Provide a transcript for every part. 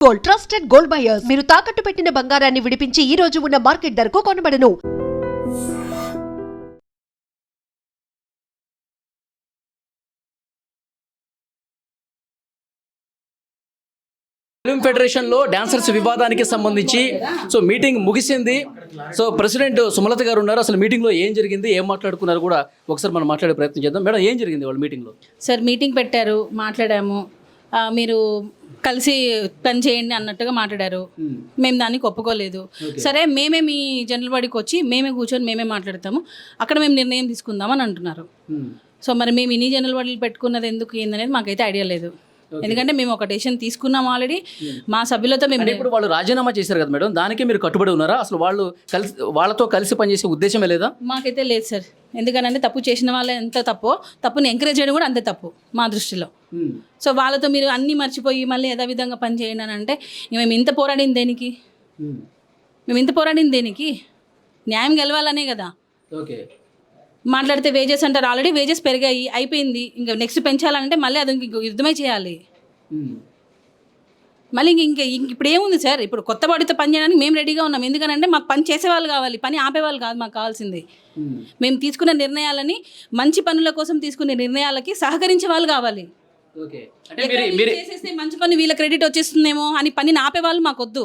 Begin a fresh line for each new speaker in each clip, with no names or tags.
Gold trusted gold buyers మీరు తాకట్టు పెట్టిన బంగారాన్ని విడిపించి ఈ రోజు ఉన్న మార్కెట్ ధరకు కొనబడను.
ఫిల్మ్ ఫెడరేషన్ లో డాన్సర్స్ వివాదానికి సంబంధించి మీటింగ్ ముగిసింది. ప్రెసిడెంట్ సుమలత గారు ఉన్నారు. అసలు మీటింగ్ లో ఏం జరిగింది, ఏం మాట్లాడుకున్నారు కూడా ఒకసారి మనం మాట్లాడే ప్రయత్నం చేద్దాం. మేడం, ఏం జరిగింది వాళ్ళ మీటింగ్ లో?
సార్ మీటింగ్ పెట్టారు, మాట్లాడాము. మీరు కలిసి పని చేయండి అన్నట్టుగా మాట్లాడారు. మేము దానికి ఒప్పుకోలేదు. సరే, మేమే మీ జనరల్ బాడీకి వచ్చి మేమే కూర్చొని మేమే మాట్లాడతాము, అక్కడ మేము నిర్ణయం తీసుకుందామని అంటున్నారు. సో మరి మేము ఇన్ని జనరల్ బాడీలు పెట్టుకున్నది ఎందుకు ఏందనేది మాకైతే ఐడియా లేదు. ఎందుకంటే మేము ఒక డెసిషన్ తీసుకున్నాం ఆల్రెడీ మా సభ్యులతో. మేము
ఇప్పుడు వాళ్ళు రాజీనామా చేశారు కదా మేడం, దానికి మీరు కట్టుబడి ఉన్నారా? అసలు వాళ్ళతో కలిసి పనిచేసే ఉద్దేశమే లేదా?
మాకైతే లేదు సార్. ఎందుకనంటే తప్పు చేసిన వాళ్ళే ఎంత తప్పుని ఎంకరేజ్ చేయడం కూడా అంతే తప్పు మా దృష్టిలో. సో వాళ్ళతో మీరు అన్నీ మర్చిపోయి మళ్ళీ యథావిధంగా పని చేయండి అని అంటే మేము ఇంత పోరాడింది దేనికి? న్యాయం గెలవాలనే కదా.
ఓకే,
మాట్లాడితే వేజెస్ అంటారు. ఆల్రెడీ వేజెస్ పెరిగాయి, అయిపోయింది. ఇంకా నెక్స్ట్ పెంచాలంటే మళ్ళీ అది యుద్ధమే చేయాలి. మళ్ళీ ఇప్పుడు ఏముంది సార్? ఇప్పుడు కొత్త బాడీతో పని చేయడానికి మేము రెడీగా ఉన్నాం. ఎందుకనంటే మాకు పని చేసేవాళ్ళు కావాలి, పని ఆపేవాళ్ళు కాదు మాకు కావాల్సింది. మేము తీసుకున్న నిర్ణయాలని, మంచి పనుల కోసం తీసుకునే నిర్ణయాలకి సహకరించే వాళ్ళు కావాలి. చేసేస్తే మంచి పని వీళ్ళ క్రెడిట్ వచ్చేస్తుందేమో అని పనిని ఆపేవాళ్ళు మాకు వద్దు.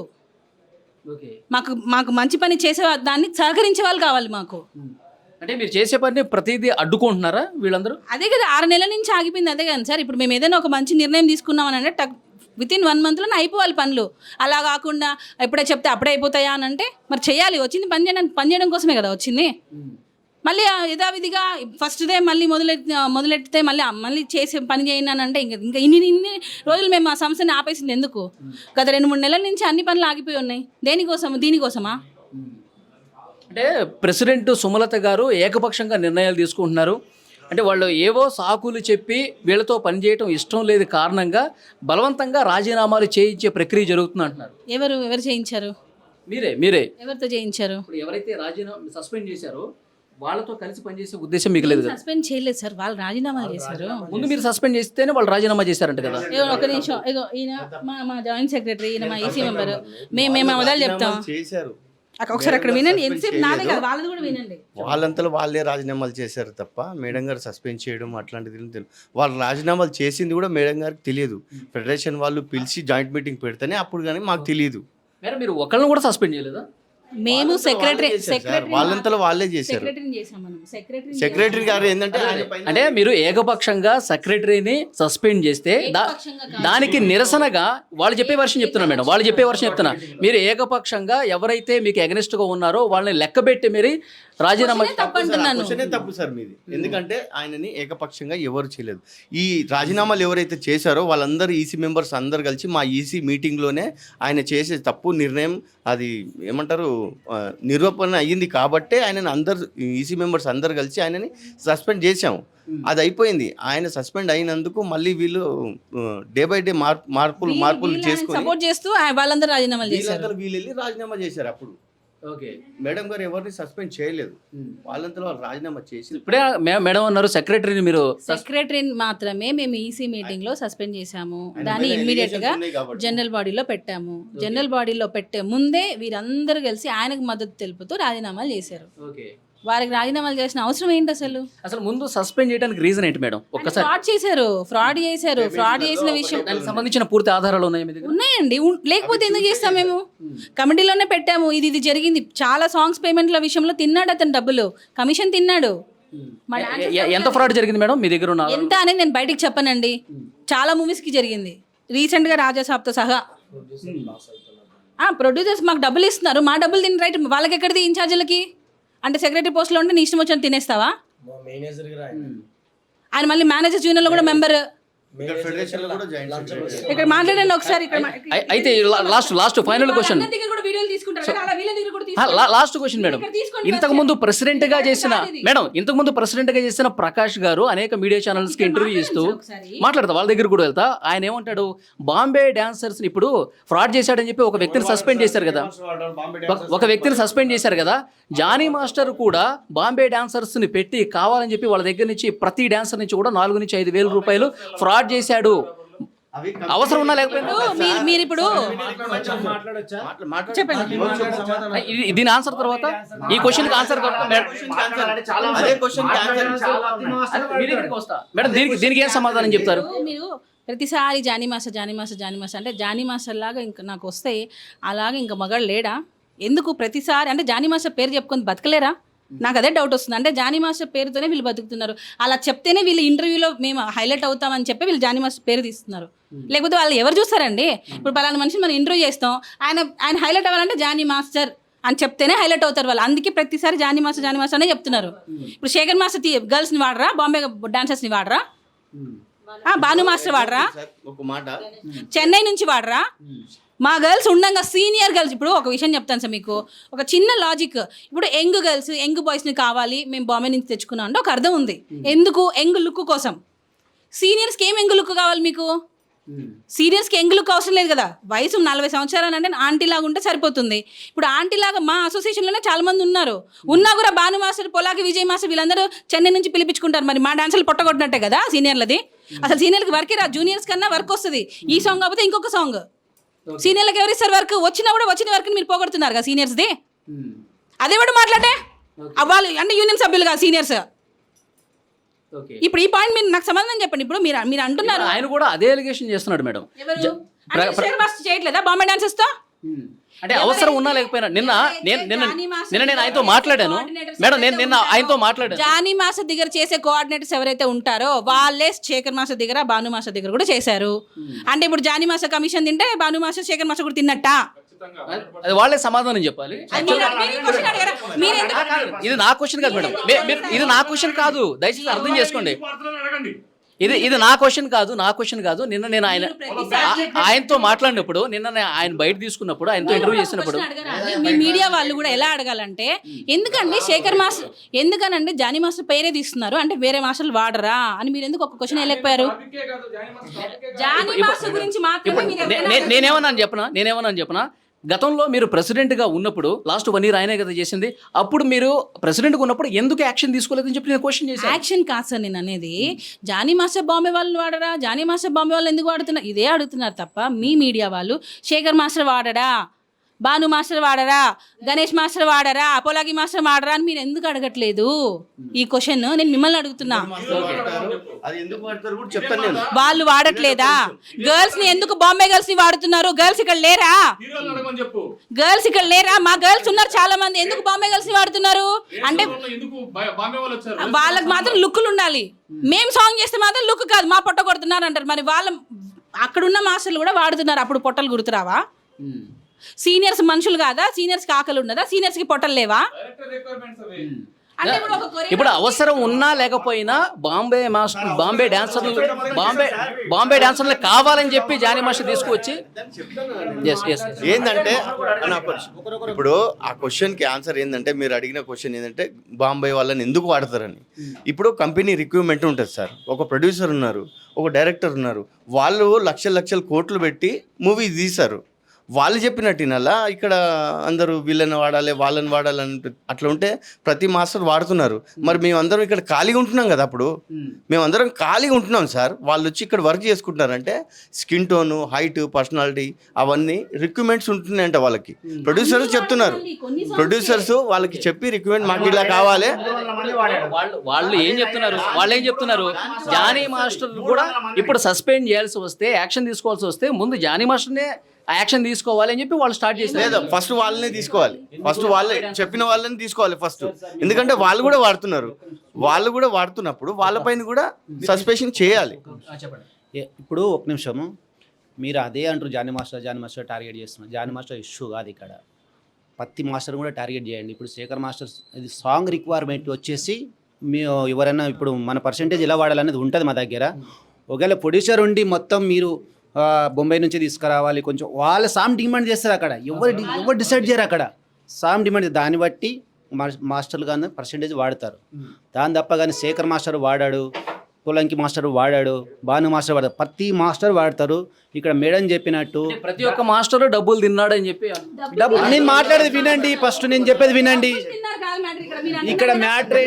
మాకు మంచి పని చేసే దాన్ని సహకరించే వాళ్ళు కావాలి మాకు.
అంటే మీరు చేసే పని ప్రతిదీ అడ్డుకుంటున్నారా వీళ్ళందరూ?
అదే కదా, 6 నెలల నుంచి ఆగిపోయింది. అదే కదా సార్. ఇప్పుడు మేము ఏదైనా ఒక మంచి నిర్ణయం తీసుకున్నామని అంటే వితిన్ 1 మంత్లోనే అయిపోవాలి పనులు. అలా కాకుండా ఎప్పుడే చెప్తే అప్పుడే అయిపోతాయా అని అంటే మరి చేయాలి. వచ్చింది పని చేయడం కోసమే కదా వచ్చింది. మళ్ళీ యథావిధిగా ఫస్ట్ డే మళ్ళీ మొదలెట్టితే మళ్ళీ చేసి పని చేయండి అని అంటే ఇంకా ఇన్ని రోజులు మేము ఆ సంస్థని ఆపేసింది ఎందుకు? గత 2-3 నెలల నుంచి అన్ని పనులు ఆగిపోయి ఉన్నాయి. దీనికోసమా?
అంటే ప్రెసిడెంట్ సుమలత గారు ఏకపక్షంగా నిర్ణయాలు తీసుకుంటున్నారు. అంటే వాళ్ళు ఏవో సాకులు చెప్పి వీళ్ళతో పనిచేయటం ఇష్టం లేదు కారణంగా బలవంతంగా రాజీనామాలు చేయించే ప్రక్రియ జరుగుతుంది అంటున్నారు.
ఎవరు చేయించారు?
మీరే
ఎవరితో చేయించారు?
ఎవరైతే రాజీనామా సస్పెండ్ చేశారో వాళ్ళతో కలిసి పనిచేసే ఉద్దేశం మీకు లేదు?
సస్పెండ్ చేయలేదు సార్, వాళ్ళు రాజీనామా చేశారు.
ముందు మీరు సస్పెండ్ చేస్తేనే వాళ్ళు రాజీనామా చేశారంట కదా.
ఒక నిమిషం, ఈయన మా జాయింట్ సెక్రటరీ, ఈయన మా ఈసీ మెంబర్. మేము మొదలు చెప్తాం ఒకసారి అక్కడ వినండి. ఎంతసేపు నాదే కదా, వాళ్ళది కూడా వినండి.
వాళ్ళంతలో వాళ్ళే రాజీనామాలు చేశారు తప్ప మేడం గారు సస్పెండ్ చేయడం అట్లాంటిది తెలియదు. వాళ్ళు రాజీనామాలు చేసింది కూడా మేడం గారికి తెలియదు. ఫెడరేషన్ వాళ్ళు పిలిచి జాయింట్ మీటింగ్ పెడితేనే అప్పుడు కానీ మాకు తెలియదు.
మీరు ఒకళ్ళని కూడా సస్పెండ్ చేయలేదా?
మేము సెక్రటరీ
వాళ్ళంతలో వాళ్ళే చేశారు. సెక్రటరీ గారు ఏంటంటే
అంటే మీరు ఏకపక్షంగా సెక్రటరీని సస్పెండ్ చేస్తే దానికి నిరసనగా వాళ్ళు చెప్పే వర్షం చెప్తున్నా మేడం, వాళ్ళు చెప్పే వర్షం చెప్తున్నా. మీరు ఏకపక్షంగా ఎవరైతే మీకు అగెనిస్ట్ గా ఉన్నారో వాళ్ళని లెక్కబెట్టి మీరు రాజీనామా
తప్పు సార్ మీది. ఎందుకంటే ఆయనని ఏకపక్షంగా ఎవరు చేయలేదు. ఈ రాజీనామాలు ఎవరైతే చేశారో వాళ్ళందరూ ఈసీ మెంబర్స్ అందరు కలిసి మా ఈసీ మీటింగ్లోనే ఆయన చేసే తప్పు నిర్ణయం అది ఏమంటారు నిరూపణ అయ్యింది కాబట్టే ఆయనని అందరు ఈసీ మెంబర్స్ అందరు కలిసి ఆయనని సస్పెండ్ చేశాము. అది అయిపోయింది. ఆయన సస్పెండ్ అయినందుకు మళ్ళీ వీళ్ళు డే బై డే మార్పులు చేసుకుని
సపోర్ట్ చేస్తూ వాళ్ళందరూ రాజీనామా చేశారు.
వీళ్ళు వెళ్ళి రాజీనామా చేశారు. అప్పుడు ఓకే, మేడం గారు ఎవరిని సస్పెండ్ చేయలేదు, వాళ్ళంతా వాళ్ళు రాజీనామా చేసి.
ఇప్పుడే మేడం అన్నారు
సెక్రటరీని మాత్రమే మేము ఈసీ మీటింగ్ లో సస్పెండ్ చేశాము. దాన్ని ఇమ్మీడియట్ గా జనరల్ బాడీలో పెట్టాము. జనరల్ బాడీలో పెట్టే ముందే వీరందరూ కలిసి ఆయనకు మద్దతు తెలుపుతూ రాజీనామాలు చేశారు. వారికి రాజీనామాలు చేసిన అవసరం ఏంటి? అసలు
ముందు సస్పెండ్ చేయడానికి రీజన్ ఏంటి మేడం? ఒక్కసారి
ఫ్రాడ్ చేసిన విషయం
దానికి సంబంధించిన పూర్తి ఆధారాలు
ఉన్నాయండి. లేకపోతే ఎందుకు చేస్తాం? మేము కమిటీలోనే పెట్టాము. ఇది జరిగింది. చాలా సాంగ్స్ పేమెంట్ల విషయంలో తిన్నాడు అతను, డబ్బులు కమిషన్ తిన్నాడు.
ఎంత ఫ్రాడ్ జరిగింది మేడం మీ దగ్గర?
ఎంత అనేది నేను బయటకు చెప్పనండి. చాలా మూవీస్ కి జరిగింది. రీసెంట్ గా రాజాసాబ్తో సహా ప్రొడ్యూసర్స్ మాకు డబ్బులు ఇస్తున్నారు. మా డబ్బులు తిని రైట్ వాళ్ళకి ఎక్కడిది? ఇన్ఛార్జీలకి. అంటే సెక్రటరీ పోస్ట్లో ఉంటే నీ ఇష్టం వచ్చిన తినేస్తావా? ఆయన మళ్ళీ మేనేజర్స్ యూనియన్లో కూడా మెంబర్. ఇక్కడ మాట్లాడండి ఒకసారి.
అయితే last final question, last question madam. ఇంతకు ముందు ప్రెసిడెంట్ గా చేసిన ప్రకాష్ గారు అనేక మీడియా ఛానల్స్ కి ఇంటర్వ్యూ ఇస్తూ మాట్లాడతా, వాళ్ళ దగ్గర కూడా వెళ్తా. ఆయన ఏమంటాడు, బాంబే డాన్సర్స్ ఇప్పుడు ఫ్రాడ్ చేశాడని చెప్పి ఒక వ్యక్తిని సస్పెండ్ చేశారు కదా. జానీ మాస్టర్ కూడా బాంబే డాన్సర్స్ ని పెట్టి కావాలని చెప్పి వాళ్ళ దగ్గర నుంచి ప్రతి డాన్సర్ నుంచి కూడా 4 నుంచి 5 వేల రూపాయలు ఫ్రాడ్ చేశాడు అవసరం ఉన్నా లేకపోయినా
మీరు ఇప్పుడు చెప్పండి.
దీని ఆన్సర్ తర్వాత ఈ క్వశ్చన్ ఆన్సర్
అదే క్వశ్చన్
మేడం దీనికి ఏం సమాధానం చెప్తారు?
మీరు ప్రతిసారి జానీ మాస అంటే జానీ మాస్టర్ లాగా ఇంకా నాకు వస్తే అలాగే ఇంకా మగాడు లేడా? ఎందుకు ప్రతిసారి అంటే జానీ మాస్టర్ పేరు చెప్పుకొని బతకలేరా? నాకు అదే డౌట్ వస్తుంది. అంటే జానీ మాస్టర్ పేరుతోనే వీళ్ళు బతుకుతున్నారు. అలా చెప్తేనే వీళ్ళు ఇంటర్వ్యూలో మేము హైలైట్ అవుతామని చెప్పి వీళ్ళు జానీ మాస్టర్ పేరు తీస్తున్నారు. లేకపోతే వాళ్ళు ఎవరు చూస్తారండి? ఇప్పుడు పలానా మనిషిని మనం ఇంటర్వ్యూ చేస్తాం, ఆయన హైలైట్ అవ్వాలంటే జానీ మాస్టర్ అని చెప్తేనే హైలైట్ అవుతారు వాళ్ళు. అందుకే ప్రతిసారి జానీ మాస్టర్ అనే చెప్తున్నారు. ఇప్పుడు శేఖర్ మాస్టర్ గర్ల్స్ని వాడరా? బాంబే డాన్సర్స్ని వాడరా? భాను మాస్టర్ వాడరా?
ఒక మాట
చెన్నై నుంచి వాడరా? మా గర్ల్స్ ఉండంగా సీనియర్ గర్ల్స్. ఇప్పుడు ఒక విషయం చెప్తాను సార్ మీకు, ఒక చిన్న లాజిక్. ఇప్పుడు యంగ్ గర్ల్స్ యంగ్ బాయ్స్ని కావాలి మేము బాంబే నుంచి తెచ్చుకున్నాం అంటే ఒక అర్థం ఉంది. ఎందుకు? యంగ్ లుక్ కోసం. సీనియర్స్కి ఏం యంగ్ లుక్ కావాలి మీకు? సీనియర్స్కి యంగ్ లుక్ అవసరం లేదు కదా. వయసు 40 సంవత్సరాలు అంటే ఆంటీ లాగా ఉంటే సరిపోతుంది. ఇప్పుడు ఆంటీ లాగా మా అసోసియేషన్లోనే చాలా మంది ఉన్నారు. ఉన్నా కూడా భాను మాస్టర్, పొలాకి విజయ్ మాస్టర్ వీళ్ళందరూ చెన్నై నుంచి పిలిపించుకుంటారు. మరి మా డాన్సర్లు పొట్టగొట్టినట్టే కదా సీనియర్లది. అసలు సీనియర్కి వర్కే రా, జూనియర్స్ కన్నా వర్క్ వస్తుంది. ఈ సాంగ్ కాకపోతే ఇంకొక సాంగ్. సీనియర్లకు ఎవరు ఇస్తారు వర్క్? వచ్చినా కూడా వచ్చిన వర్క్ని మీరు పోగొడుతున్నారు కదా సీనియర్స్ది. అదే కూడా మాట్లాడే వాళ్ళు అంటే యూనియన్ సభ్యులు కాదు సీనియర్స్. ఇప్పుడు ఈ పాయింట్ మీరు నాకు సమాధానం చెప్పండి. ఇప్పుడు మీరు అంటున్నారు
ఆయన కూడా అదే ఎలిగేషన్ చేస్తున్నాడు మేడం.
చేయట్లేదా బాంబే డాన్సర్స్ తో?
అంటే అవసరం ఉన్నా లేకపోయినా నిన్న నేను ఆయనతో మాట్లాడాను మేడం. నిన్న ఆయనతో మాట్లాడాను.
జానీ మాస్టర్ దగ్గర చేసే కోఆర్డినేటర్స్ ఎవరైతే ఉంటారో వాళ్ళే శేఖర్ మాస్టర్ దగ్గర, భాను మాస్టర్ దగ్గర కూడా చేశారు. అంటే ఇప్పుడు జానీ మాస్టర్ కమిషన్ తింటే భాను మాస్టర్, శేఖర్ మాస్టర్ కూడా తిన్నట్ట?
అది వాళ్ళే సమాధానం చెప్పాలి. ఇది నా క్వశ్చన్ కాదు మేడం. ఇది నా క్వశ్చన్ కాదు, దయచేసి అర్థం చేసుకోండి. ఇది నా క్వశ్చన్ కాదు. నిన్న నేను ఆయనతో మాట్లాడినప్పుడు, ఆయన బయట తీసుకున్నప్పుడు, ఆయనతో ఇంటర్వ్యూ చేసినప్పుడు
మీ మీడియా వాళ్ళు కూడా ఎలా అడగాలంటే, ఎందుకండి శేఖర్ మాస్టర్, ఎందుకనండి జానీ మాస్టర్ పేరే తీస్తున్నారు అంటే వేరే మాస్టర్లు వాడరా అని మీరు ఎందుకు ఒక క్వశ్చన్ వెళ్ళిపోయారు? జానీ మాస్టర్ గురించి మాత్రమే నేనేమన్నాను చెప్పనా? గతంలో మీరు ప్రెసిడెంట్గా ఉన్నప్పుడు లాస్ట్ 1 year ఆయనే కదా చేసింది. అప్పుడు మీరు ప్రెసిడెంట్గా ఉన్నప్పుడు ఎందుకు యాక్షన్ తీసుకోలేదని చెప్పి నేను క్వశ్చన్ చేశాను. యాక్షన్ కాదు సార్ నేను అనేది. జానీ మాస్టర్ బాంబే వాళ్ళు వాడరా, జానీ మాస్టర్ బాంబే వాళ్ళు ఎందుకు వాడుతున్నారు ఇదే అడుగుతున్నారు తప్ప మీ మీడియా వాళ్ళు శేఖర్ మాస్టర్ వాడరా, భాను మాస్టర్ వాడరా, గణేష్ మాస్టర్ వాడరా, పొలాగి మాస్టర్ వాడరా అని మీరు ఎందుకు అడగట్లేదు? ఈ క్వశ్చన్ నేను మిమ్మల్ని అడుగుతున్నా. వాళ్ళు వాడట్లేదా? గర్ల్స్ ని ఎందుకు బాంబే గర్ల్స్ ని వాడుతున్నారు? గర్ల్స్ ఇక్కడ లేరా? మా గర్ల్స్ ఉన్నారు చాలా మంది. ఎందుకు బాంబే గర్ల్స్ ని వాడుతున్నారు అంటే వాళ్ళకి మాత్రం లుక్కులు ఉండాలి. మేము సాంగ్ చేస్తే మాత్రం లుక్ కాదు, మా పొట్ట కొడుతున్నారు అంటారు. మరి వాళ్ళ అక్కడున్న మాస్టర్లు కూడా వాడుతున్నారు. అప్పుడు పొట్టలు గుర్తురావా? సీనియర్స్ మనుషులు కాదా? సీనియర్స్కి ఆకలి ఉన్నదా? సీనియర్స్కి పొట్టలు లేవా?
ఇప్పుడు అవసరం ఉన్నా లేకపోయినా బాంబే డాన్సర్లు కావాలని చెప్పి జానీ మాస్టర్ తీసుకువచ్చి
ఏంటంటే ఇప్పుడు ఆ క్వశ్చన్ కి ఆన్సర్ ఏంటంటే, మీరు అడిగిన క్వశ్చన్ ఏంటంటే బాంబే వాళ్ళని ఎందుకు వాడతారని. ఇప్పుడు కంపెనీ రిక్రూట్మెంట్ ఉంటుంది సార్. ఒక ప్రొడ్యూసర్ ఉన్నారు, ఒక డైరెక్టర్ ఉన్నారు. వాళ్ళు లక్షల కోట్లు పెట్టి మూవీ తీశారు. వాళ్ళు చెప్పినట్టునల్లా ఇక్కడ అందరూ వీళ్ళని వాడాలి వాళ్ళని వాడాలని అట్లా ఉంటే ప్రతి మాస్టర్ వాడుతున్నారు. మరి మేమందరం ఇక్కడ ఖాళీగా ఉంటున్నాం కదా. అప్పుడు మేమందరం ఖాళీగా ఉంటున్నాం సార్. వాళ్ళు వచ్చి ఇక్కడ వర్క్ చేసుకుంటున్నారంటే స్కిన్ టోను, హైట్, పర్సనాలిటీ అవన్నీ రిక్రూట్మెంట్స్ ఉంటున్నాయంట వాళ్ళకి. ప్రొడ్యూసర్స్ చెప్తున్నారు, ప్రొడ్యూసర్స్ వాళ్ళకి చెప్పి రిక్రూట్మెంట్ మాకు ఇలా కావాలి.
వాళ్ళు ఏం చెప్తున్నారు? జానీ మాస్టర్ కూడా ఇప్పుడు సస్పెండ్ చేయాల్సి వస్తే, యాక్షన్ తీసుకోవాల్సి వస్తే ముందు జానీ మాస్టర్నే యాక్షన్ తీసుకోవాలి అని చెప్పి వాళ్ళు స్టార్ట్ చేశారు.
లేదా ఫస్ట్ వాళ్ళనే తీసుకోవాలి, ఫస్ట్ వాళ్ళే చెప్పిన వాళ్ళని తీసుకోవాలి ఫస్ట్. ఎందుకంటే వాళ్ళు కూడా వాడుతున్నప్పుడు వాళ్ళపైన కూడా సస్పెన్షన్ చేయాలి.
ఇప్పుడు ఒక నిమిషము, మీరు అదే అంటారు జానీ మాస్టర్ టార్గెట్ చేస్తున్నారు. జానీ మాస్టర్ ఇష్యూ కాదు ఇక్కడ, ప్రతి మాస్టర్ కూడా టార్గెట్ చేయండి. ఇప్పుడు శేఖర్ మాస్టర్ ఇది సాంగ్ రిక్వైర్మెంట్ వచ్చేసి మీ ఎవరైనా ఇప్పుడు మన పర్సంటేజ్ ఎలా వాడాలనేది ఉంటుంది మా దగ్గర. ఒకవేళ ప్రొడ్యూసర్ ఉండి మొత్తం మీరు బొంబాయి నుంచి తీసుకురావాలి కొంచెం, వాళ్ళ సామ్ డిమాండ్ చేస్తారు. అక్కడ ఎవరు డిసైడ్ చేయరు. అక్కడ సామ్ డిమాండ్, దాన్ని బట్టి మాస్టర్లు కానీ పర్సంటేజ్ వాడతారు. దాని తప్ప కానీ శేఖర్ మాస్టర్ వాడాడు, పొలంకి మాస్టర్ వాడాడు, భాను మాస్టర్ వాడాడు, ప్రతి మాస్టర్ వాడతారు. ఇక్కడ మేడం చెప్పినట్టు
ప్రతి ఒక్క మాస్టర్ డబ్బులు తిన్నాడని చెప్పి
నేను మాట్లాడేది వినండి. ఫస్ట్ నేను చెప్పేది వినండి. ఇక్కడ మ్యాటర్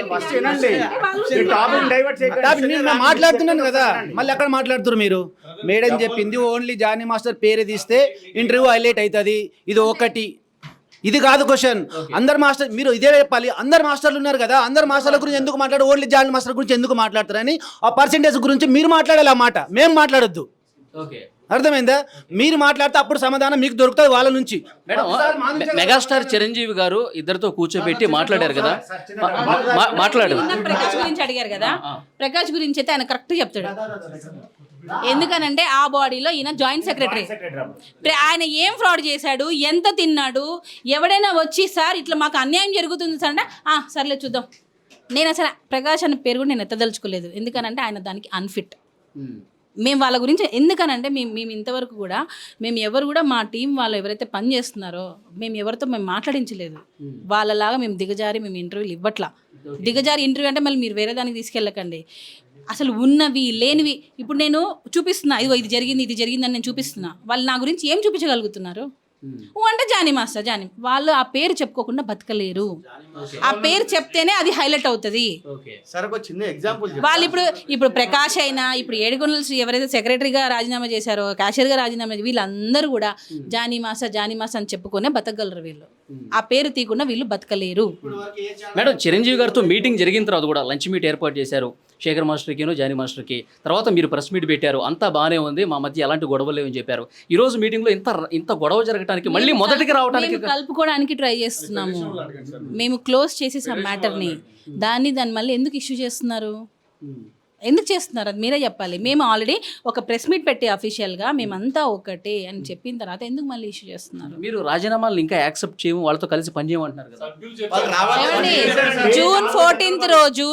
మాట్లాడుతున్నాను కదా, మళ్ళీ అక్కడ మాట్లాడుతున్నారు మీరు. మేడం చెప్పింది ఓన్లీ జానీ మాస్టర్ పేరు తీస్తే ఇంటర్వ్యూ హైలైట్ అవుతుంది. ఇది ఒకటి. ఇది కాదు క్వశ్చన్. అందరు మాస్టర్ మీరు ఇదే చెప్పాలి. అందరు మాస్టర్లు ఉన్నారు కదా, అందరు మాస్టర్ల గురించి ఎందుకు మాట్లాడు, ఓన్లీ జానీ మాస్టర్ గురించి ఎందుకు మాట్లాడతారని ఆ పర్సెంటేజ్ గురించి మీరు మాట్లాడాలి. ఆ మాట మేము మాట్లాడొద్దు.
ఓకే
అర్థమైందా? మీరు మాట్లాడితే అప్పుడు సమాధానం మీకు దొరుకుతుంది వాళ్ళ నుంచి.
మేడం మెగాస్టార్ చిరంజీవి గారు ఇద్దరితో కూర్చోబెట్టి మాట్లాడారు కదా, మాట్లాడు.
ప్రకాష్ గురించి అడిగారు కదా, ప్రకాష్ గురించి అయితే ఆయన కరెక్ట్ చెప్తాడు. ఎందుకనంటే ఆ బాడీలో ఈయన జాయింట్ సెక్రటరీ. ఆయన ఏం ఫ్రాడ్ చేశాడు, ఎంత తిన్నాడు, ఎవడైనా వచ్చి సార్ ఇట్లా మాకు అన్యాయం జరుగుతుంది సార్ అంటే సర్లే చూద్దాం. నేను అసలు ప్రకాష్ అనే పేరు కూడా నేను ఎత్తదలుచుకోలేదు. ఎందుకనంటే ఆయన దానికి అన్ఫిట్. మేము వాళ్ళ గురించి ఎందుకనంటే మేము ఇంతవరకు కూడా మేము ఎవరు కూడా మా టీం వాళ్ళు ఎవరైతే పని చేస్తున్నారో మేము ఎవరితో మేము మాట్లాడించలేదు. వాళ్ళలాగా మేము దిగజారి మేము ఇంటర్వ్యూలు ఇవ్వట్లా. దిగజారి ఇంటర్వ్యూ అంటే మళ్ళీ మీరు వేరే దానికి తీసుకెళ్ళకండి. అసలు ఉన్నవి లేనివి ఇప్పుడు నేను చూపిస్తున్నా, ఇదిగో ఇది జరిగింది అని నేను చూపిస్తున్నా. వాళ్ళు నా గురించి ఏం చూపించగలుగుతున్నారు అంటే జానీ మాస్టర్ జానీ. వాళ్ళు ఆ పేరు చెప్పుకోకుండా బతకలేరు. ఆ పేరు చెప్తేనే అది హైలైట్ అవుతుంది.
చిన్న ఎగ్జాంపుల్
వాళ్ళు ఇప్పుడు ప్రకాష్ అయినా, ఇప్పుడు ఏడుకొండల శ్రీ ఎవరైతే సెక్రటరీగా రాజీనామా చేశారో, క్యాషియర్గా రాజీనామా చేశారో, వీళ్ళందరూ కూడా జానీ మాస్టర్ అని చెప్పుకునే బతకగలరు. వీళ్ళు ఆ పేరు తీయకుండా వీళ్ళు బతకలేరు.
మేడం చిరంజీవి గారితో మీటింగ్ జరిగిన తర్వాత కూడా లంచ్ మీట్ ఏర్పాటు చేశారు శేఖర్ మాస్టర్కిను జానీ మాస్టర్కి. తర్వాత మీరు ప్రెస్ మీట్ పెట్టారు, అంతా బాగానే ఉంది, మా మధ్య ఎలాంటి గొడవలు లేవని చెప్పారు. ఈ రోజు మీటింగ్లో ఇంత గొడవ జరగడానికి మళ్ళీ మొదటికి రావడానికి
కలుపుకోవడానికి ట్రై చేస్తున్నాము. మేము క్లోజ్ చేసేసాం మ్యాటర్ని. దాన్ని మళ్ళీ ఎందుకు ఇష్యూ చేస్తున్నారు, ఎందుకు చేస్తున్నారు అది మీరే చెప్పాలి. మేము ఆల్రెడీ ఒక ప్రెస్ మీట్ పెట్టి అఫీషియల్గా మేమంతా ఒకటే అని చెప్పిన తర్వాత ఎందుకు మళ్ళీ ఇష్యూ చేస్తున్నారు?
మీరు రాజీనామాలు ఇంకా యాక్సెప్ట్ చేయము, వాళ్ళతో కలిసి పనిచేయమంటున్నారు కదా.
జూన్ 14 రోజు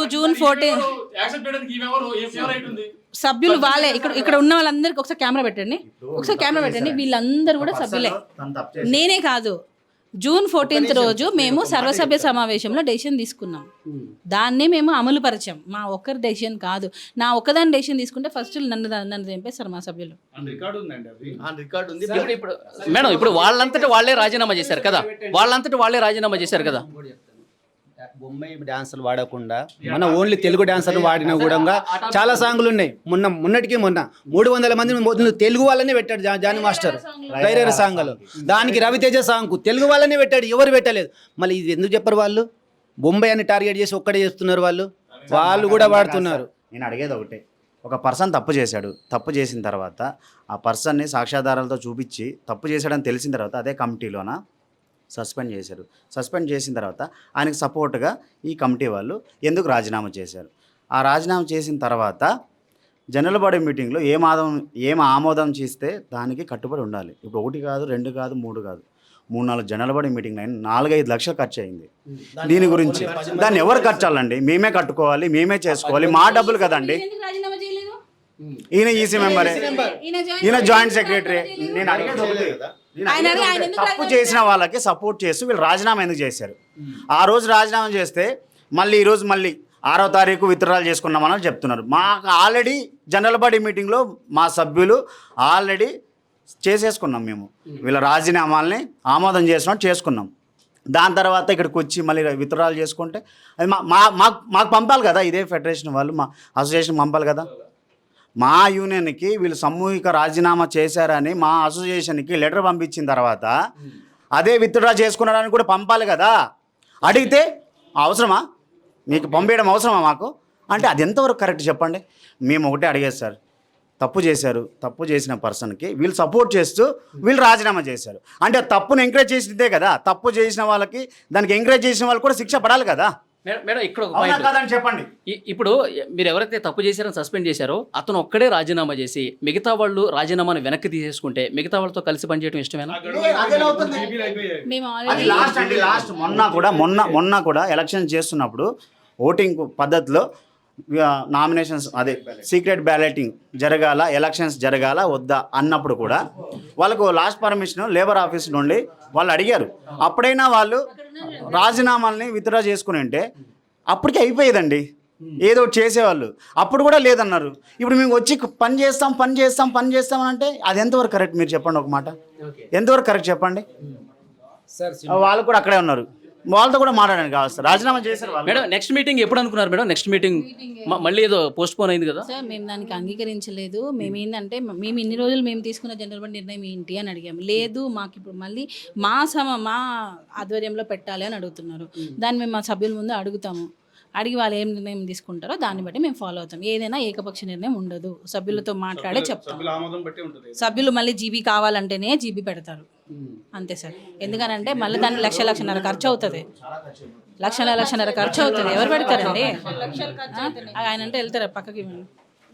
సభ్యులు వాళ్ళే. ఇక్కడ ఉన్న వాళ్ళందరికీ ఒకసారి కెమెరా పెట్టండి. వీళ్ళందరూ కూడా సభ్యులే, నేనే కాదు. జూన్ 14 రోజు మేము సర్వసభ్య సమావేశంలో డెసిషన్ తీసుకున్నాం. దాన్నే మేము అమలు పరిచాం. మా ఒక్కరి డెసిషన్ కాదు. నా ఒక్కదాని డెసిషన్ తీసుకుంటే ఫస్ట్ నన్ను చంపేస్తారు మా సభ్యులు.
మేడం ఇప్పుడు వాళ్ళంతటా వాళ్ళే రాజీనామా చేశారు కదా.
బొంబాయి డాన్సర్లు వాడకుండా మన ఓన్లీ తెలుగు డాన్సర్లు వాడినా కూడా చాలా సాంగులు ఉన్నాయి. మొన్నటికి 300 మంది తెలుగు వాళ్ళనే పెట్టాడు జానీ మాస్టర్ రైరర్ సాంగ్లు. దానికి రవితేజ సాంగ్కు తెలుగు వాళ్ళనే పెట్టాడు, ఎవరు పెట్టలేదు. మళ్ళీ ఇది ఎందుకు చెప్పరు? వాళ్ళు బొంబాయి అని టార్గెట్ చేసి ఒక్కడే చేస్తున్నారు. వాళ్ళు కూడా వాడుతున్నారు.
నేను అడిగేది ఒకటే, ఒక పర్సన్ తప్పు చేశాడు. తప్పు చేసిన తర్వాత ఆ పర్సన్ని సాక్ష్యాధారాలతో చూపించి తప్పు చేశాడని తెలిసిన తర్వాత అదే కమిటీలోన సస్పెండ్ చేశారు. సస్పెండ్ చేసిన తర్వాత ఆయనకు సపోర్ట్గా ఈ కమిటీ వాళ్ళు ఎందుకు రాజీనామా చేశారు. ఆ రాజీనామా చేసిన తర్వాత జనరల్ బాడీ మీటింగ్లో ఏం ఆమోదం చేస్తే దానికి కట్టుబడి ఉండాలి. ఇప్పుడు 1 కాదు, 2 కాదు, 3 కాదు, 3-4 జనరల్ బాడీ మీటింగ్ అయిన 4-5 లక్షలు ఖర్చు అయింది. దీని గురించి దాన్ని ఎవరు ఖర్చాలండి? మేమే కట్టుకోవాలి, మేమే చేసుకోవాలి, మా డబ్బులు కదండి. ఈయన ఈసీ మెంబరే, ఈయన జాయింట్ సెక్రటరీ. నేను అడిగేది తప్పు చేసిన వాళ్ళకి సపోర్ట్ చేస్తూ వీళ్ళు రాజీనామా ఎందుకు చేశారు? ఆ రోజు రాజీనామా చేస్తే మళ్ళీ ఈరోజు మళ్ళీ 6వ తారీఖు విత్డ్రాల్ చేసుకున్నామని చెప్తున్నారు. మాకు ఆల్రెడీ జనరల్ బాడీ మీటింగ్లో మా సభ్యులు ఆల్రెడీ చేసేసుకున్నాం. మేము వీళ్ళ రాజీనామాల్ని ఆమోదం చేసుకున్నాం. దాని తర్వాత ఇక్కడికి వచ్చి మళ్ళీ విత్డ్రాల్ చేసుకుంటే అది మాకు పంపాలి కదా. ఇదే ఫెడరేషన్ వాళ్ళు మా అసోసియేషన్ పంపాలి కదా. మా యూనియన్కి వీళ్ళు సామూహిక రాజీనామా చేశారని మా అసోసియేషన్కి లెటర్ పంపించిన తర్వాత అదే విత్డ్రా చేసుకున్నారని కూడా పంపాలి కదా. అడిగితే అవసరమా? మీకు పంపించడం అవసరమా మాకు అంటే అది ఎంతవరకు కరెక్ట్ చెప్పండి. మేము ఒకటే అడిగేది సార్, తప్పు చేశారు, తప్పు చేసిన పర్సన్కి వీళ్ళు సపోర్ట్ చేస్తూ వీళ్ళు రాజీనామా చేశారు అంటే తప్పును ఎంకరేజ్ చేసిదే కదా. తప్పు చేసిన వాళ్ళకి దానికి ఎంకరేజ్ చేసిన వాళ్ళు కూడా శిక్ష పడాలి కదా.
మేడం ఇక్కడ ఒక పాయింట్
చెప్పండి.
ఇప్పుడు మీరు ఎవరైతే తప్పు చేశారని సస్పెండ్ చేశారో అతను ఒక్కడే రాజీనామా చేసి మిగతా వాళ్ళు రాజీనామాను వెనక్కి తీసేసుకుంటే మిగతా వాళ్ళతో కలిసి పనిచేయడం ఇష్టమేనా?
మొన్న కూడా ఎలక్షన్ చేస్తున్నప్పుడు ఓటింగ్ పద్ధతిలో నామినేషన్స్ అదే సీక్రెట్ బ్యాలెటింగ్ జరగాల, ఎలక్షన్స్ జరగాల వద్దా అన్నప్పుడు కూడా వాళ్ళకు లాస్ట్ పర్మిషన్ లేబర్ ఆఫీస్ నుండి వాళ్ళు అడిగారు. అప్పుడైనా వాళ్ళు రాజీనామాల్ని విత్డ్రా చేసుకుని ఉంటే అప్పటికి అయిపోయేదండి, ఏదో చేసేవాళ్ళు. అప్పుడు కూడా లేదన్నారు. ఇప్పుడు మేము వచ్చి పని చేస్తాం అని అంటే అది ఎంతవరకు కరెక్ట్? మీరు చెప్పండి ఒక మాట, ఎంతవరకు కరెక్ట్ చెప్పండి. వాళ్ళు కూడా అక్కడే ఉన్నారు. వాళ్ళతో కూడా మాట్లాడండి కావాలి సార్. రాజీనామా చేశారు వాళ్ళు.
మేడం నెక్స్ట్ మీటింగ్ ఎప్పుడు అనుకున్నారు మేడం? నెక్స్ట్ మీటింగ్ మళ్ళీ ఏదో పోస్ట్ పోన్ అయింది కదా.
సార్ మేము దానికి అంగీకరించలేదు. మేము ఏంటంటే మేము ఇన్ని రోజులు మేము తీసుకున్న జనరల్ బాడీ నిర్ణయం ఏంటి అని అడిగాము. లేదు మాకు ఇప్పుడు మళ్ళీ మా ఆధ్వర్యంలో పెట్టాలి అని అడుగుతున్నారు. దాన్ని మేము మా సభ్యుల ముందు అడుగుతాము. అడిగి వాళ్ళు ఏం నిర్ణయం తీసుకుంటారో దాన్ని బట్టి మేము ఫాలో అవుతాం. ఏదైనా ఏకపక్ష నిర్ణయం ఉండదు. సభ్యులతో మాట్లాడే చెప్తాం. సభ్యులు మళ్ళీ జీబీ కావాలంటేనే జీబీ పెడతారు అంతే సార్. ఎందుకనంటే మళ్ళీ దాన్ని లక్షన్నర ఖర్చు అవుతుంది. లక్షన్నర ఖర్చు అవుతుంది. ఎవరు పెడతారండి? ఆయన అంటే వెళ్తారా పక్కకి?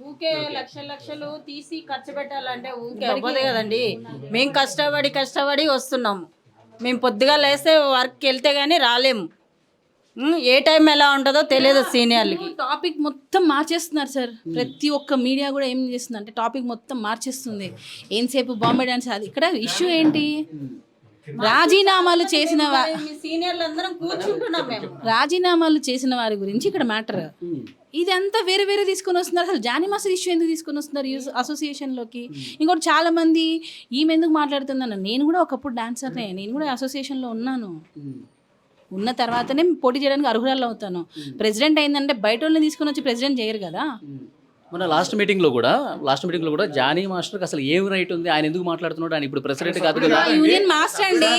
ఊకే లక్షలు తీసి ఖర్చు పెట్టాలంటే ఊకే అవ్వదు కదండి. మేము కష్టపడి వస్తున్నాము. మేము పొద్దుగా లేస్తే వర్క్కి వెళ్తే కానీ రాలేము. ఏ టైం ఎలా ఉంటుందో తెలియదు సీనియర్లకి.
టాపిక్ మొత్తం మార్చేస్తున్నారు సార్. ప్రతి ఒక్క మీడియా కూడా ఏం చేస్తుంది అంటే టాపిక్ మొత్తం మార్చేస్తుంది. ఏంసేపు బాంబే డాన్స్. అది ఇక్కడ ఇష్యూ ఏంటి? రాజీనామాలు చేసిన
సీనియర్లు అందరం కూర్చుంటున్నాం మేము.
రాజీనామాలు చేసిన వారి గురించి ఇక్కడ మ్యాటర్. ఇది అంతా వేరే తీసుకొని వస్తున్నారు. అసలు జానీ మాస్టర్ ఇష్యూ ఎందుకు తీసుకొని వస్తున్నారు అసోసియేషన్లోకి? ఇంకోటి చాలా మంది ఈమె ఎందుకు మాట్లాడుతున్నాను. నేను కూడా ఒకప్పుడు డాన్సర్నే. నేను కూడా అసోసియేషన్లో ఉన్నాను. ఉన్న తర్వాతనే పోటీ చేయడానికి అర్హురాలు అవుతాను. ప్రెసిడెంట్ అయిందంటే బయట వాళ్ళని తీసుకొని వచ్చి ప్రెసిడెంట్ చేయరు కదా.
మన లాస్ట్ మీటింగ్లో కూడా జానీ మాస్టర్కి అసలు ఏం రైట్ ఉంది? ఆయన ఎందుకు మాట్లాడుతున్నాడు? ఆయన ఇప్పుడు ప్రెసిడెంట్ కాదు కదా.
యూనియన్ మాస్టర్ అండి.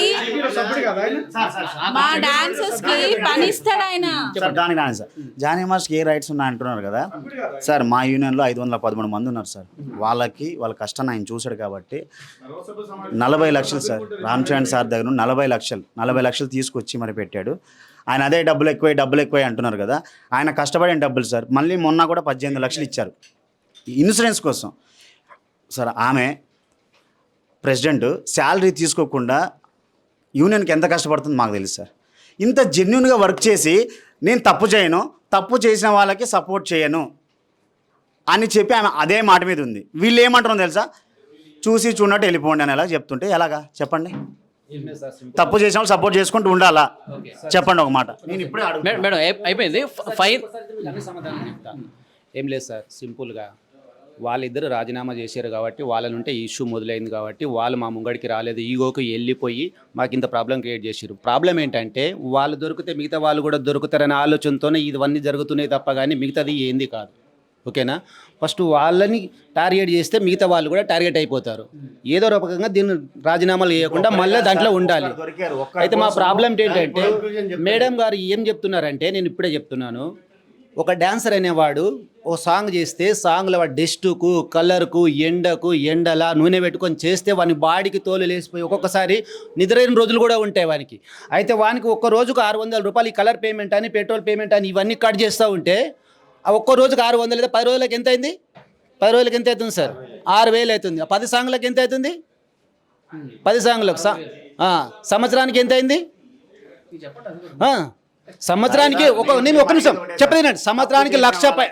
మా డాన్సర్స్ కి పని ఇస్తాడు ఆయన.
సార్ దానికి రాని సార్, జానీ మాస్టర్కి ఏ రైట్స్ ఉన్నాయి అంటున్నారు కదా సార్. మా యూనియన్లో 513 మంది ఉన్నారు సార్. వాళ్ళ కష్టాన్ని ఆయన చూశాడు కాబట్టి 40 లక్షలు సార్ రామ్ చరణ్ సార్ దగ్గర 40 లక్షలు తీసుకొచ్చి మరి పెట్టాడు. ఆయన అదే డబ్బులు ఎక్కువ అంటున్నారు కదా. ఆయన కష్టపడిన డబ్బులు సార్. మళ్ళీ మొన్న కూడా 18 లక్షలు ఇచ్చారు ఇన్సూరెన్స్ కోసం సార్. ఆమె ప్రెసిడెంట్ శాలరీ తీసుకోకుండా యూనియన్కి ఎంత కష్టపడుతుందో మాకు తెలుసు సార్. ఇంత జెన్యున్గా వర్క్ చేసి నేను తప్పు చేసిన వాళ్ళకి సపోర్ట్ చేయను అని చెప్పి ఆమె అదే మాట మీద ఉంది. వీళ్ళు ఏమంటారో తెలుసా? చూసి చూడనట్టు వెళ్ళిపోండి అని ఎలా చెప్తుంటే ఎలాగా చెప్పండి? తప్పు చేసిన వాళ్ళు సపోర్ట్ చేసుకుంటూ ఉండాలా? చెప్పండి ఒక మాట. నేను ఇప్పుడే
మేడం అయిపోయింది. ఫైన్
ఏం లేదు సార్, సింపుల్గా వాళ్ళిద్దరు రాజీనామా చేశారు కాబట్టి వాళ్ళ నుంటే ఇష్యూ మొదలైంది కాబట్టి వాళ్ళు మా ముంగడికి రాలేదు. ఈగోకి వెళ్ళిపోయి మాకు ఇంత ప్రాబ్లం క్రియేట్ చేశారు. ప్రాబ్లం ఏంటంటే వాళ్ళు దొరికితే మిగతా వాళ్ళు కూడా దొరుకుతారనే ఆలోచనతోనే ఇవన్నీ జరుగుతున్నాయి తప్ప కానీ మిగతాది ఏంది కాదు. ఓకేనా? ఫస్ట్ వాళ్ళని టార్గెట్ చేస్తే మిగతా వాళ్ళు కూడా టార్గెట్ అయిపోతారు. ఏదో రకంగా దీన్ని రాజీనామాలు చేయకుండా మళ్ళీ దాంట్లో ఉండాలి. అయితే మా ప్రాబ్లం ఏంటంటే మేడం గారు ఏం చెప్తున్నారంటే, నేను ఇప్పుడే చెప్తున్నాను, ఒక డాన్సర్ అనేవాడు ఓ సాంగ్ చేస్తే సాంగ్లో వాడి డస్టుకు కలర్కు ఎండలా నూనె పెట్టుకొని చేస్తే వాని బాడీకి తోలు లేసిపోయి ఒక్కొక్కసారి నిద్రైన రోజులు కూడా ఉంటాయి వానికి. అయితే వానికి ఒక్క రోజుకు 600 రూపాయలు ఈ కలర్ పేమెంట్ అని పెట్రోల్ పేమెంట్ అని ఇవన్నీ కట్ చేస్తూ ఉంటే ఆ ఒక్క రోజుకు 600 అయితే 10 రోజులకి ఎంత అయింది? 10 రోజులకి ఎంత అవుతుంది సార్? 6,000 అవుతుంది. 10 సాంగ్లకు ఎంత అవుతుంది? 10 సాంగ్లకు సంవత్సరానికి ఎంత అయింది? సంవత్సరానికి నేను ఒక నిమిషం చెప్పలేనండి. సంవత్సరానికి 1,00,000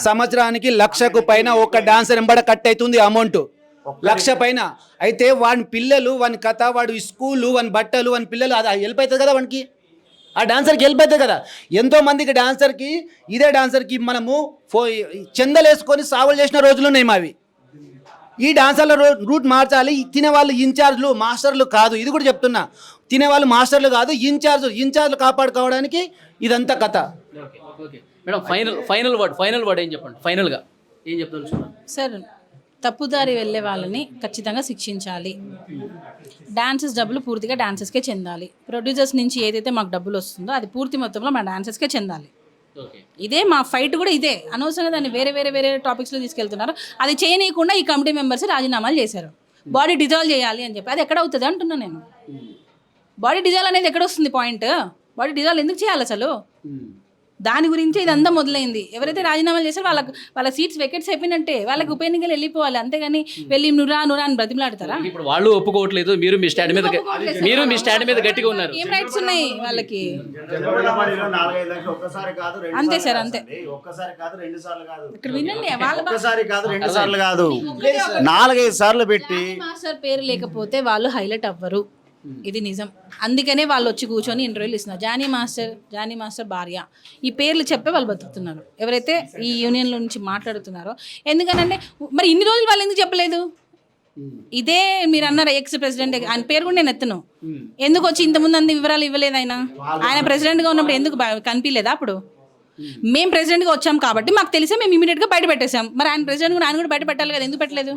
సంవత్సరానికి 1,00,000కు పైన ఒక డాన్సర్ ఎంబడ కట్ అవుతుంది అమౌంట్. 1,00,000 పైన. అయితే వాని పిల్లలు, వాని కథ, వాడు స్కూలు, వాని బట్టలు, వాని పిల్లలు అది హెల్ప్ అవుతుంది కదా వానికి. ఆ డాన్సర్కి హెల్ప్ అవుతుంది కదా. ఎంతోమందికి డాన్సర్కి ఇదే డాన్సర్కి మనము చెందలేసుకొని సాగులు చేసిన రోజులు ఉన్నాయి మావి. ఈ డాన్సర్ల రూట్ మార్చాలి. తినేవాళ్ళు ఇన్ఛార్జ్లు మాస్టర్లు కాదు. ఇది కూడా చెప్తున్నా, తినేవాళ్ళు మాస్టర్లు కాదు, ఇన్ఛార్జ్లు కాపాడుకోవడానికి ఇదంతా కథ.
మేడం ఫైనల్ వర్డ్ ఏం చెప్పండి? ఫైనల్గా ఏం చెప్తాను
సార్? తప్పుదారి వెళ్ళే వాళ్ళని ఖచ్చితంగా శిక్షించాలి. డాన్సర్స్ డబ్బులు పూర్తిగా డాన్సర్స్కే చెందాలి. ప్రొడ్యూసర్స్ నుంచి ఏదైతే మాకు డబ్బులు వస్తుందో అది పూర్తి మొత్తంలో మా డాన్సర్స్కే చెందాలి. ఇదే మా ఫైట్ కూడా ఇదే. అనవసరంగా దాన్ని వేరే టాపిక్స్లో తీసుకెళ్తున్నారు. అది చేయనీయకుండా ఈ కమిటీ మెంబర్స్ రాజీనామాలు చేశారు. బాడీ డిజాల్వ్ చేయాలి అని చెప్పి. అది ఎక్కడ అవుతుంది అంటున్నా నేను. బాడీ డిజాల్వ్ అనేది ఎక్కడ వస్తుంది పాయింట్? బాడీ డిజాల్వ్ ఎందుకు చేయాలి అసలు? దాని గురించి ఇదంతా మొదలైంది. ఎవరైతే రాజీనామాలు చేశారో వాళ్ళ సీట్స్ వెకెట్స్ అయిపోయినట్టే. వాళ్ళకి ఉప ఎన్నికలు వెళ్ళిపోవాలి. అంతేగాని వెళ్ళి నురా అని బ్రతిమలాడతారా?
ఇప్పుడు వాళ్ళు ఒప్పుకోవట్లేదు. మీరు మీ స్టాండ్ మీద గట్టిగా ఉన్నారు.
ఏం రైట్స్ ఉన్నాయి వాళ్ళకి? అంతే సార్, అంతే. ఇక్కడ వినండి,
కాదు 4-5 సార్లు పెట్టి
మాస్టర్ పేరు లేకపోతే వాళ్ళు హైలైట్ అవ్వరు. ఇది నిజం. అందుకనే వాళ్ళు వచ్చి కూర్చొని ఇంటర్వ్యూలు ఇస్తున్నారు. జానీ మాస్టర్ భార్య ఈ పేర్లు చెప్పే వాళ్ళు బతుకుతున్నారు. ఎవరైతే ఈ యూనియన్లో నుంచి మాట్లాడుతున్నారో. ఎందుకనంటే మరి ఇన్ని రోజులు వాళ్ళు ఎందుకు చెప్పలేదు? ఇదే మీరు అన్నారు ఎక్స్ ప్రెసిడెంట్, ఆయన పేరు కూడా నేను ఎత్తును. ఎందుకు వచ్చి ఇంతకుముందు అంత వివరాలు ఇవ్వలేదు ఆయన ప్రెసిడెంట్గా ఉన్నప్పుడు ఎందుకు కనిపించలేదా? అప్పుడు మేము ప్రెసిడెంట్గా వచ్చాం కాబట్టి మాకు తెలిసే మేము ఇమీడియట్గా బయట పెట్టేసాం. మరి ఆయన ప్రెసిడెంట్ కూడా ఆయన కూడా బయట పెట్టాలి కదా, ఎందుకు పెట్టలేదు?